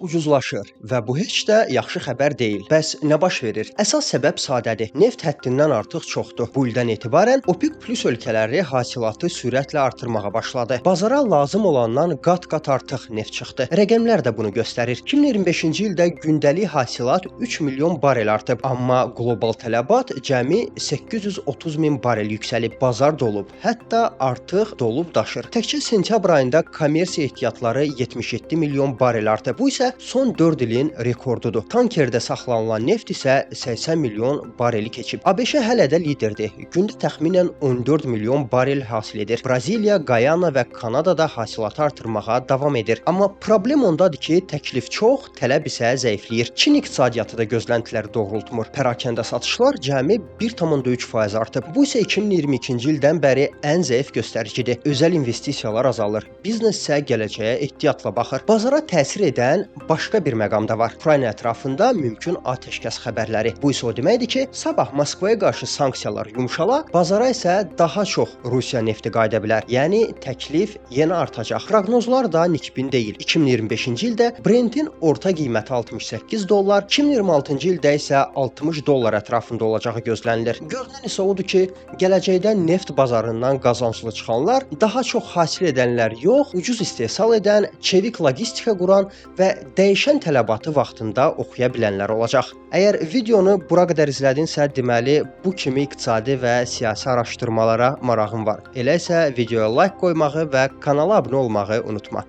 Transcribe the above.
ucuzlaşır və bu heç də yaxşı xəbər deyil. Bəs nə baş verir? Əsas səbəb sadədir. Neft həddindən artıq çoxdur. Bu ildən etibarən OPEC Plus ölkələri hasilatı sürətlə artırmağa başladı. Bazara lazım olandan qat-qat artıq neft çıxdı. Rəqəmlər də bunu göstərir. 2025-ci ildə gündəlik hasilat 3 milyon barel artıb, amma qlobal tələbat cəmi 830 min barel yüksəlib. Bazar dolub, hətta artıq dolub daşır. Təkcə sentyabr ayında kommersiya ehtiyatları 77 milyon barel artıb. Bu isə son 4 ilin rekordudur. Tankerdə saxlanılan neft isə 80 milyon bareli keçib. ABŞ hələ də liderdir. Gündə təxminən 14 milyon barel hasil edir. Braziliya, Guyana və Kanada da hasilatı artırmağa davam edir. Amma problem ondadır ki, təklif çox, tələb isə zəifləyir. Çin iqtisadiyyatı da gözləntiləri doğrultmur. Pərakəndə satışlar cəmi 1,3% artıb. Bu isə 2022-ci ildən bəri ən zəif göstəricidir. Özəl investisiyalar azalır. Biznes isə gələcəyə ehtiyatla baxır. Bazara təsir edən başqa bir məqam da var. Ukrayna ətrafında mümkün atəşkəs xəbərləri. Bu isə o deməkdir ki, sabah Moskvaya qarşı sanksiyalar yumşala, bazara isə daha çox Rusiya nefti qayıda bilər. Yəni təklif yenə artacaq. Proqnozlar da nikbin deyil. 2025-ci ildə Brent'in orta qiyməti $68, 2026-cı ildə isə $60 ətrafında olacağı gözlənilir. Görünən isə odur ki, gələcəkdə neft bazarından qazanclı çıxanlar daha çox hasil edənlər yox, ucuz istehsal edən, çevik logistika quran və dəyişən tələbatı vaxtında oxuya bilənlər olacaq. Əgər videonu bura qədər izlədinsə, deməli bu kimi iqtisadi və siyasi araşdırmalara marağın var. Elə isə videoya like qoymağı və kanala abunə olmağı unutma.